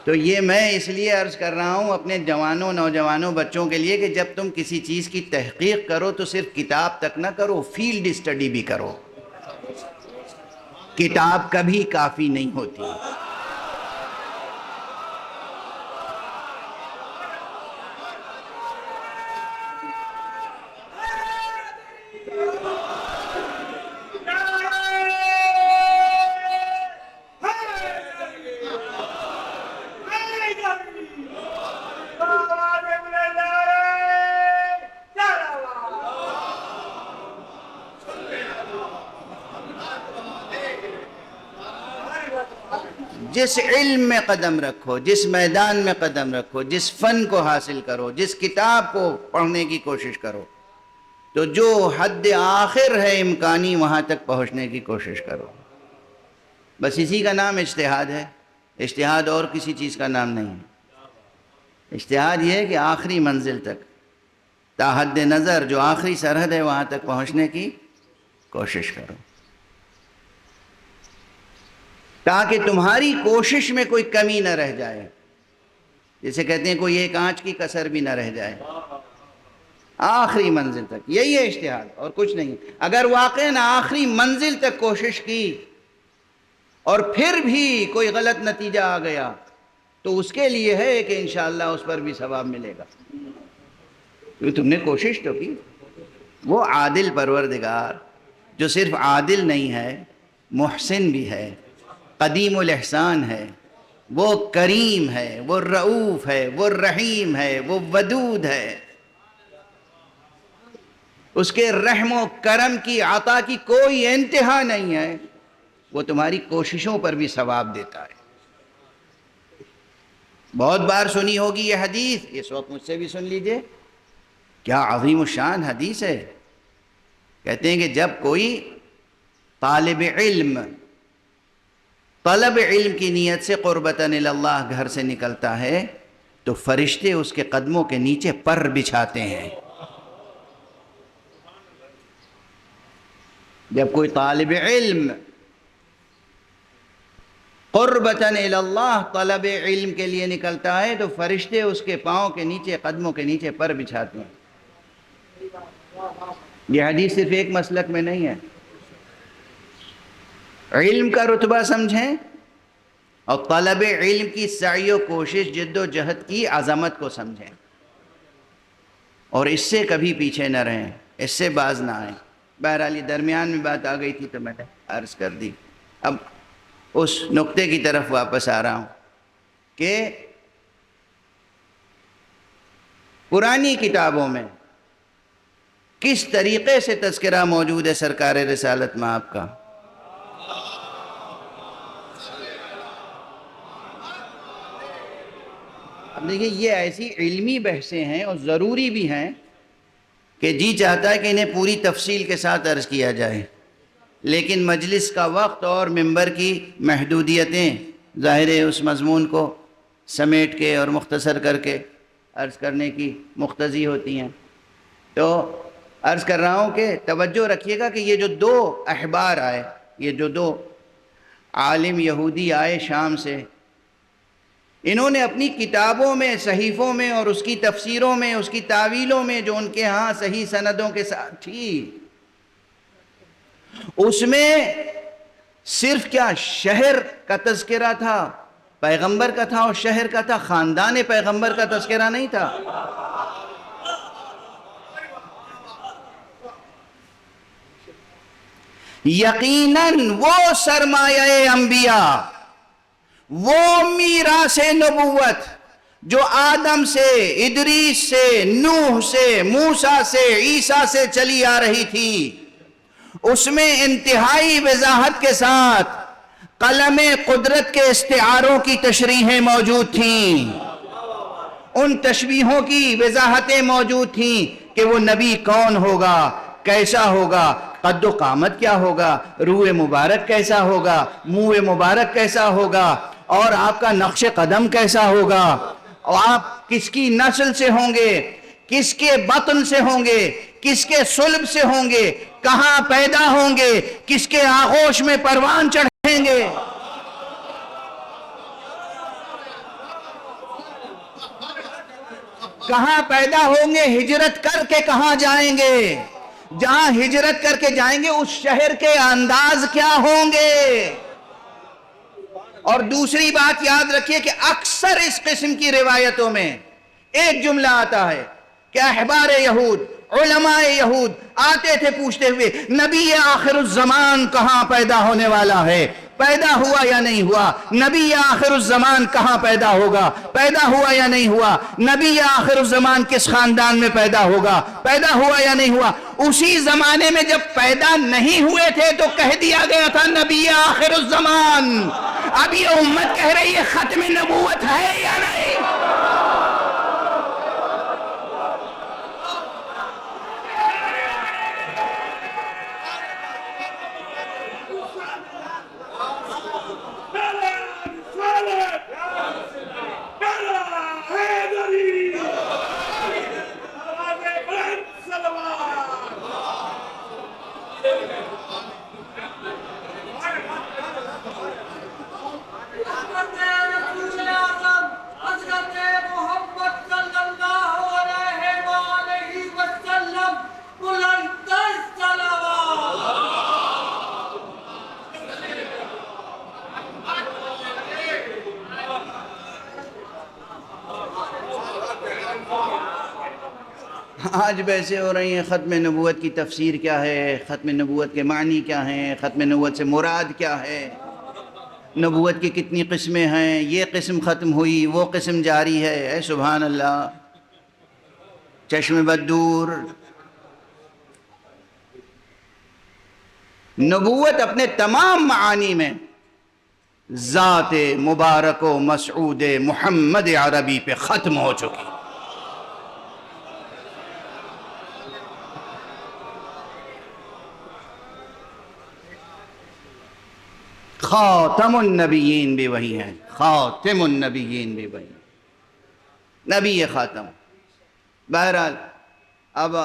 تو یہ میں اس لیے عرض کر رہا ہوں اپنے جوانوں، نوجوانوں، بچوں کے لیے کہ جب تم کسی چیز کی تحقیق کرو تو صرف کتاب تک نہ کرو، فیلڈ اسٹڈی بھی کرو. کتاب کبھی کافی نہیں ہوتی. جس علم میں قدم رکھو، جس میدان میں قدم رکھو، جس فن کو حاصل کرو، جس کتاب کو پڑھنے کی کوشش کرو، تو جو حد آخر ہے امکانی وہاں تک پہنچنے کی کوشش کرو. بس اسی کا نام اجتہاد ہے. اجتہاد اور کسی چیز کا نام نہیں ہے. اجتہاد یہ ہے کہ آخری منزل تک، تا حد نظر جو آخری سرحد ہے وہاں تک پہنچنے کی کوشش کرو، تاکہ تمہاری کوشش میں کوئی کمی نہ رہ جائے. جسے کہتے ہیں کوئی ایک آنچ کی کسر بھی نہ رہ جائے. آخری منزل تک یہی ہے اجتہاد، اور کچھ نہیں. اگر واقعاً آخری منزل تک کوشش کی اور پھر بھی کوئی غلط نتیجہ آ گیا تو اس کے لیے ہے کہ انشاءاللہ اس پر بھی ثواب ملے گا، کیونکہ تم نے کوشش تو کی. وہ عادل پروردگار جو صرف عادل نہیں ہے، محسن بھی ہے، قدیم الاحسان ہے، وہ کریم ہے، وہ رؤوف ہے، وہ رحیم ہے، وہ ودود ہے. اس کے رحم و کرم کی عطا کی کوئی انتہا نہیں ہے. وہ تمہاری کوششوں پر بھی ثواب دیتا ہے. بہت بار سنی ہوگی یہ حدیث، اس وقت مجھ سے بھی سن لیجئے. کیا عظیم الشان حدیث ہے. کہتے ہیں کہ جب کوئی طالب علم طلب علم کی نیت سے قربتاً اللہ گھر سے نکلتا ہے تو فرشتے اس کے قدموں کے نیچے پر بچھاتے ہیں. جب کوئی طالب علم قربتاً اللہ طلب علم کے لیے نکلتا ہے تو فرشتے اس کے پاؤں کے نیچے، قدموں کے نیچے پر بچھاتے ہیں. یہ حدیث صرف ایک مسلک میں نہیں ہے، علم کا رتبہ سمجھیں اور طلب علم کی سعی و کوشش، جد و جہد کی عظمت کو سمجھیں، اور اس سے کبھی پیچھے نہ رہیں، اس سے باز نہ آئیں۔ بہرحال یہ درمیان میں بات آ گئی تھی تو میں نے عرض کر دی۔ اب اس نقطے کی طرف واپس آ رہا ہوں کہ پرانی کتابوں میں کس طریقے سے تذکرہ موجود ہے سرکار رسالت مآب کا۔ اب دیکھیں یہ ایسی علمی بحثیں ہیں اور ضروری بھی ہیں کہ جی چاہتا ہے کہ انہیں پوری تفصیل کے ساتھ عرض کیا جائے، لیکن مجلس کا وقت اور ممبر کی محدودیتیں ظاہر ہے اس مضمون کو سمیٹ کے اور مختصر کر کے عرض کرنے کی مقتضی ہوتی ہیں۔ تو عرض کر رہا ہوں کہ توجہ رکھیے گا کہ یہ جو دو احبار آئے، یہ جو دو عالم یہودی آئے شام سے، انہوں نے اپنی کتابوں میں، صحیفوں میں اور اس کی تفسیروں میں، اس کی تاویلوں میں جو ان کے ہاں صحیح سندوں کے ساتھ تھی، اس میں صرف کیا شہر کا تذکرہ تھا، پیغمبر کا تھا اور شہر کا تھا، خاندان پیغمبر کا تذکرہ نہیں تھا۔ یقیناً وہ سرمایہ انبیاء، وہ میراث نبوت جو آدم سے، ادریس سے، نوح سے، موسیٰ سے، عیسیٰ سے چلی آ رہی تھی، اس میں انتہائی وضاحت کے ساتھ قلم قدرت کے استعاروں کی تشریحیں موجود تھیں، ان تشبیہوں کی وضاحتیں موجود تھیں کہ وہ نبی کون ہوگا، کیسا ہوگا، قد و قامت کیا ہوگا، روح مبارک کیسا ہوگا، منہ مبارک کیسا ہوگا، اور آپ کا نقش قدم کیسا ہوگا، اور آپ کس کی نسل سے ہوں گے، کس کے بطن سے ہوں گے، کس کے صلب سے ہوں گے، کہاں پیدا ہوں گے، کس کے آغوش میں پروان چڑھیں گے۔ کہاں پیدا ہوں گے، ہجرت کر کے کہاں جائیں گے، جہاں ہجرت کر کے جائیں گے اس شہر کے انداز کیا ہوں گے۔ اور دوسری بات یاد رکھیے کہ اکثر اس قسم کی روایتوں میں ایک جملہ آتا ہے کہ احبار یہود، علماء یہود آتے تھے پوچھتے ہوئے نبی آخر الزمان کہاں پیدا ہونے والا ہے، پیدا ہوا یا نہیں ہوا، نبی آخر الزمان کہاں پیدا ہوگا، پیدا ہوا یا نہیں ہوا، نبی آخر الزمان کس خاندان میں پیدا ہوگا، پیدا ہوا یا نہیں ہوا۔ اسی زمانے میں جب پیدا نہیں ہوئے تھے تو کہہ دیا گیا تھا نبی آخر الزمان۔ اب یہ امت کہہ رہی ہے ختم نبوت ہے یا نہیں؟ آج بحثیں ہو رہی ہیں ختم نبوت کی تفسیر کیا ہے، ختم نبوت کے معنی کیا ہیں، ختم نبوت سے مراد کیا ہے، نبوت کی کتنی قسمیں ہیں، یہ قسم ختم ہوئی وہ قسم جاری ہے۔ اے سبحان اللہ، چشم بد دور۔ نبوت اپنے تمام معانی میں ذات مبارک و مسعود محمد عربی پہ ختم ہو چکی۔ خاتم النبیین بھی وہی ہیں، خاتم النبیین بھی وہی ہیں، نبی خاتم۔ بہرحال اب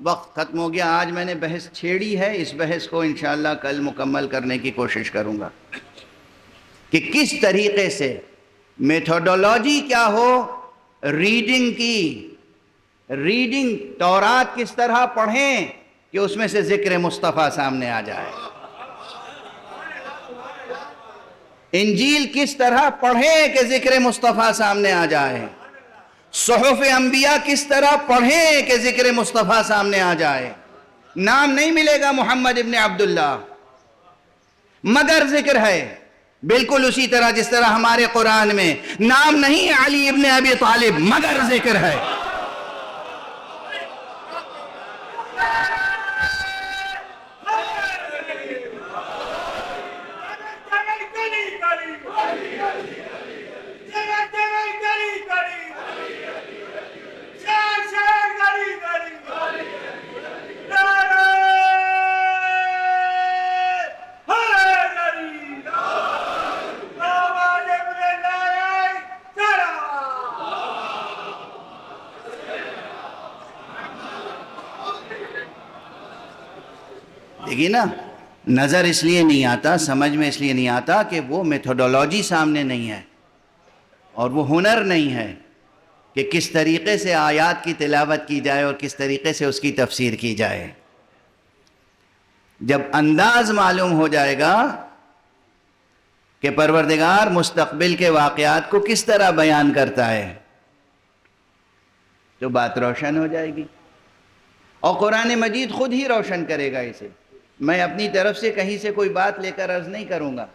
وقت ختم ہو گیا، آج میں نے بحث چھیڑی ہے، اس بحث کو انشاءاللہ کل مکمل کرنے کی کوشش کروں گا کہ کس طریقے سے میتھوڈولوجی کیا ہو ریڈنگ کی، ریڈنگ تورات کس طرح پڑھیں کہ اس میں سے ذکر مصطفیٰ سامنے آ جائے۔ انجیل کس طرح پڑھیں کہ ذکر مصطفیٰ سامنے آ جائے، صحف انبیاء کس طرح پڑھیں کہ ذکر مصطفیٰ سامنے آ جائے۔ نام نہیں ملے گا محمد ابن عبداللہ مگر ذکر ہے، بالکل اسی طرح جس طرح ہمارے قرآن میں نام نہیں علی ابن ابی طالب مگر ذکر ہے۔ دیکھیے نا، نظر اس لیے نہیں آتا، سمجھ میں اس لیے نہیں آتا کہ وہ میتھوڈولوجی سامنے نہیں ہے اور وہ ہنر نہیں ہے کہ کس طریقے سے آیات کی تلاوت کی جائے اور کس طریقے سے اس کی تفسیر کی جائے۔ جب انداز معلوم ہو جائے گا کہ پروردگار مستقبل کے واقعات کو کس طرح بیان کرتا ہے تو بات روشن ہو جائے گی، اور قرآن مجید خود ہی روشن کرے گا اسے۔ میں اپنی طرف سے کہیں سے کوئی بات لے کر عرض نہیں کروں گا،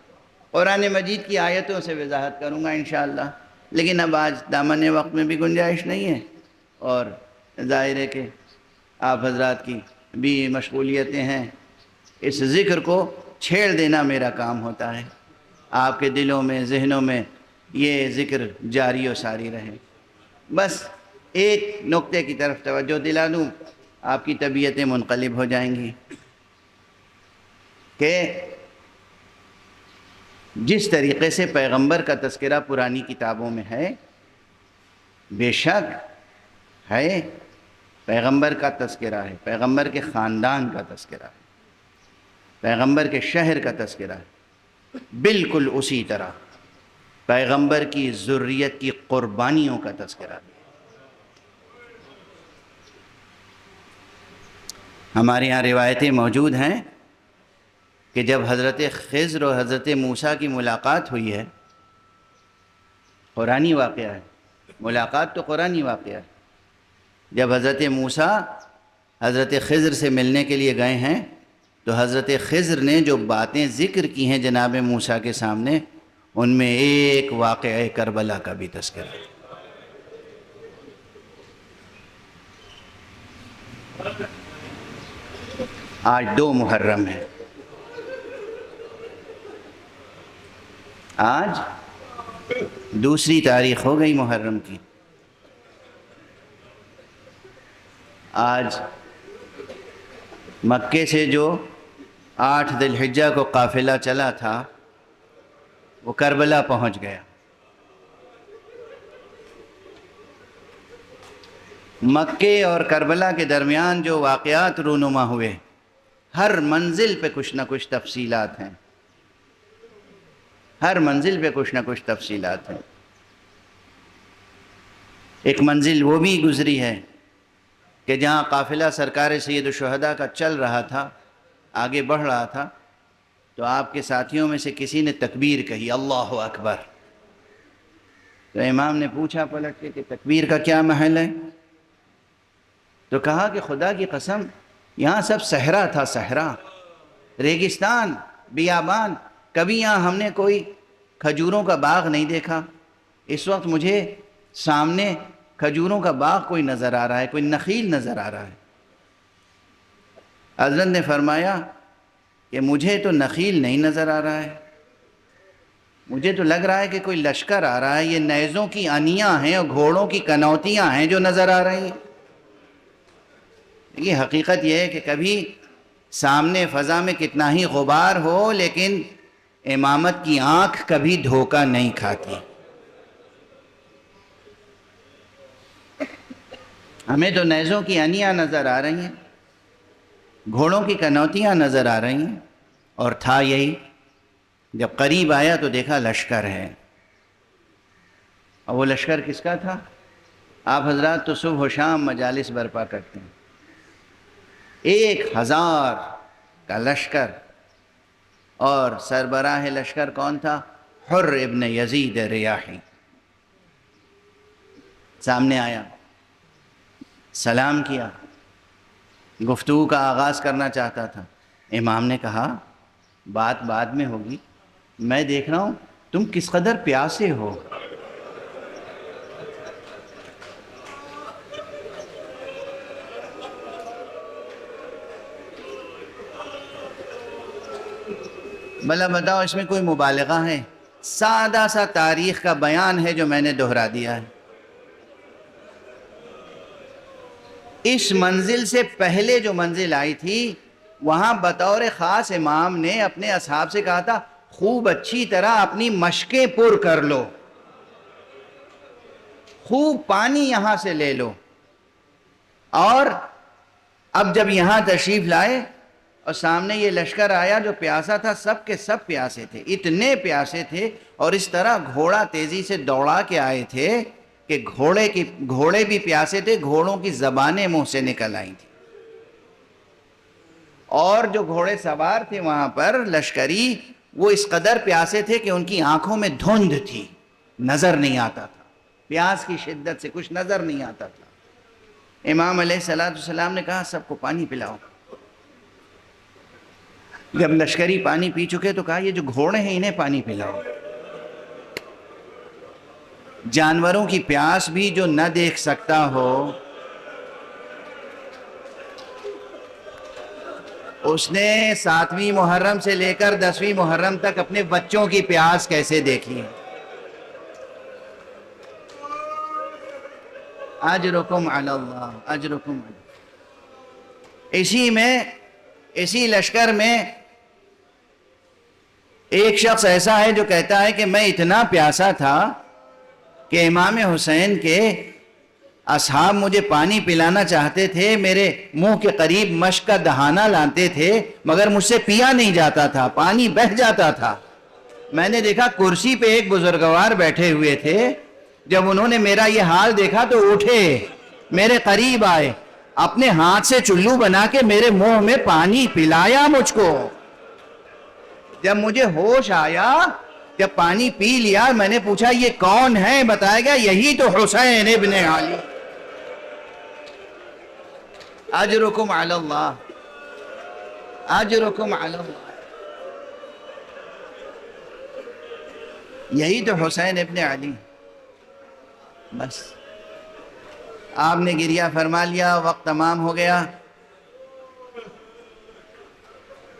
قرآن مجید کی آیتوں سے وضاحت کروں گا انشاءاللہ، لیکن اب آج دامن وقت میں بھی گنجائش نہیں ہے، اور ظاہر ہے کہ آپ حضرات کی بھی مشغولیتیں ہیں۔ اس ذکر کو چھیڑ دینا میرا کام ہوتا ہے، آپ کے دلوں میں ذہنوں میں یہ ذکر جاری و ساری رہے۔ بس ایک نقطے کی طرف توجہ دلا دوں، آپ کی طبیعتیں منقلب ہو جائیں گی، کہ جس طریقے سے پیغمبر کا تذکرہ پرانی کتابوں میں ہے، بے شک ہے، پیغمبر کا تذکرہ ہے، پیغمبر کے خاندان کا تذکرہ ہے، پیغمبر کے شہر کا تذکرہ ہے، بالکل اسی طرح پیغمبر کی ذریت کی قربانیوں کا تذکرہ ہے۔ ہمارے یہاں روایتیں موجود ہیں کہ جب حضرت خضر اور حضرت موسیٰ کی ملاقات ہوئی ہے، قرآنی واقعہ ہے، ملاقات تو قرآنی واقعہ ہے، جب حضرت موسیٰ حضرت خضر سے ملنے کے لیے گئے ہیں تو حضرت خضر نے جو باتیں ذکر کی ہیں جناب موسیٰ کے سامنے، ان میں ایک واقعہ کربلا کا بھی تذکرہ ہے۔ آج 2 محرم ہے، آج 2 تاریخ ہو گئی محرم کی۔ آج مکے سے جو 8 ذی الحجہ کو قافلہ چلا تھا وہ کربلا پہنچ گیا۔ مکے اور کربلا کے درمیان جو واقعات رونما ہوئے، ہر منزل پہ کچھ نہ کچھ تفصیلات ہیں، ہر منزل پہ کچھ نہ کچھ تفصیلات ہیں۔ ایک منزل وہ بھی گزری ہے کہ جہاں قافلہ سرکار سید الشہداء کا چل رہا تھا، آگے بڑھ رہا تھا، تو آپ کے ساتھیوں میں سے کسی نے تکبیر کہی، اللہ اکبر۔ تو امام نے پوچھا پلٹ کے کہ تکبیر کا کیا محل ہے؟ تو کہا کہ خدا کی قسم یہاں سب صحرا تھا، صحرا، ریگستان، بیابان، کبھی یہاں ہم نے کوئی کھجوروں کا باغ نہیں دیکھا، اس وقت مجھے سامنے کھجوروں کا باغ کوئی نظر آ رہا ہے، کوئی نخیل نظر آ رہا ہے۔ حضرت نے فرمایا کہ مجھے تو نخیل نہیں نظر آ رہا ہے، مجھے تو لگ رہا ہے کہ کوئی لشکر آ رہا ہے، یہ نیزوں کی انیاں ہیں اور گھوڑوں کی کنوتیاں ہیں جو نظر آ رہی ہیں۔ یہ حقیقت یہ ہے کہ کبھی سامنے فضا میں کتنا ہی غبار ہو لیکن امامت کی آنکھ کبھی دھوکہ نہیں کھاتی۔ ہمیں تو نیزوں کی انیاں نظر آ رہی ہیں، گھوڑوں کی کنوتیاں نظر آ رہی ہیں، اور تھا یہی۔ جب قریب آیا تو دیکھا لشکر ہے، اور وہ لشکر کس کا تھا؟ آپ حضرات تو صبح و شام مجالس برپا کرتے ہیں، 1000 کا لشکر، اور سربراہ لشکر کون تھا؟ حر ابن یزید ریاحی سامنے آیا، سلام کیا، گفتگو کا آغاز کرنا چاہتا تھا۔ امام نے کہا بات بعد میں ہوگی، میں دیکھ رہا ہوں تم کس قدر پیاسے ہو۔ بھلا بتاؤ اس میں کوئی مبالغہ ہے؟ سادہ سا تاریخ کا بیان ہے جو میں نے دہرا دیا ہے۔ اس منزل سے پہلے جو منزل آئی تھی وہاں بطور خاص امام نے اپنے اصحاب سے کہا تھا خوب اچھی طرح اپنی مشقیں پر کر لو، خوب پانی یہاں سے لے لو۔ اور اب جب یہاں تشریف لائے اور سامنے یہ لشکر آیا جو پیاسا تھا، سب کے سب پیاسے تھے، اتنے پیاسے تھے، اور اس طرح گھوڑا تیزی سے دوڑا کے آئے تھے کہ گھوڑے بھی پیاسے تھے، گھوڑوں کی زبانیں منہ سے نکل آئی تھی۔ اور جو گھوڑے سوار تھے وہاں پر لشکری، وہ اس قدر پیاسے تھے کہ ان کی آنکھوں میں دھند تھی، نظر نہیں آتا تھا، پیاس کی شدت سے کچھ نظر نہیں آتا تھا۔ امام علیہ السلام نے کہا سب کو پانی پلاؤ۔ جب لشکری پانی پی چکے تو کہا یہ جو گھوڑے ہیں انہیں پانی پلاؤ۔ جانوروں کی پیاس بھی جو نہ دیکھ سکتا ہو، اس نے 7ویں محرم سے لے کر 10ویں محرم تک اپنے بچوں کی پیاس کیسے دیکھی ہے۔ اجرکم علی اللہ، اجرکم علی اللہ۔ اسی لشکر میں ایک شخص ایسا ہے جو کہتا ہے کہ میں اتنا پیاسا تھا کہ امام حسین کے اصحاب مجھے پانی پلانا چاہتے تھے، میرے منہ کے قریب مشک کا دہانہ لاتے تھے، مگر مجھ سے پیا نہیں جاتا تھا، پانی بہہ جاتا تھا۔ میں نے دیکھا کرسی پہ ایک بزرگوار بیٹھے ہوئے تھے، جب انہوں نے میرا یہ حال دیکھا تو اٹھے، میرے قریب آئے، اپنے ہاتھ سے چلو بنا کے میرے منہ میں پانی پلایا مجھ کو۔ جب مجھے ہوش آیا، جب پانی پی لیا، میں نے پوچھا یہ کون ہے؟ بتایا گیا یہی تو حسین ابن علی۔ اجرکم علی اللہ، اجرکم علی اللہ۔ یہی تو حسین ابن علی۔ بس آپ نے گریہ فرما لیا، وقت تمام ہو گیا۔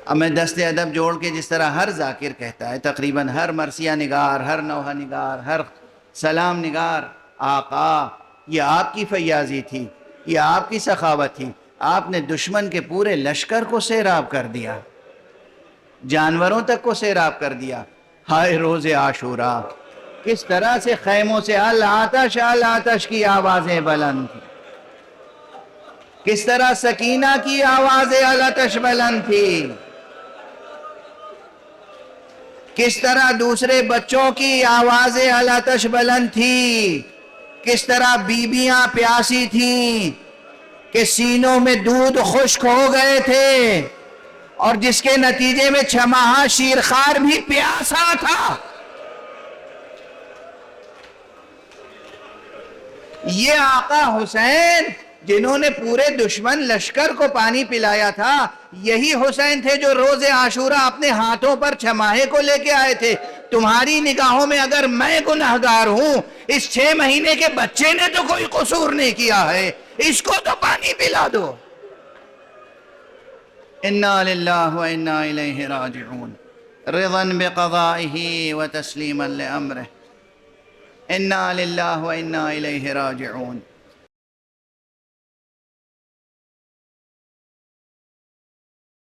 اب میں دست ادب جوڑ کے جس طرح ہر ذاکر کہتا ہے، تقریباً ہر مرثیہ نگار، ہر نوحہ نگار، ہر سلام نگار، آقا یہ آپ کی فیاضی تھی، یہ آپ کی سخاوت تھی، آپ نے دشمن کے پورے لشکر کو سیراب کر دیا، جانوروں تک کو سیراب کر دیا۔ ہائے روز عاشوراء، کس طرح سے خیموں سے العطش العطش کی آوازیں بلند تھی، کس طرح سکینہ کی آوازیں العطش بلند تھی، کس طرح دوسرے بچوں کی آوازیں العطش بلند تھی، کس طرح بیویاں پیاسی تھیں کہ سینوں میں دودھ خشک ہو گئے تھے، اور جس کے نتیجے میں چھماہا شیرخوار بھی پیاسا تھا۔ یہ آقا حسین جنہوں نے پورے دشمن لشکر کو پانی پلایا تھا، یہی حسین تھے جو روز عاشوراء اپنے ہاتھوں پر چھماہے کو لے کے آئے تھے۔ تمہاری نگاہوں میں اگر میں گنہگار ہوں، اس 6 مہینے کے بچے نے تو کوئی قصور نہیں کیا ہے، اس کو تو پانی پلا دو۔ انا للہ و انا الیہ راجعون، رضا بقضائہ و تسلیما لامرہ، انا للہ و انا الیہ راجعون۔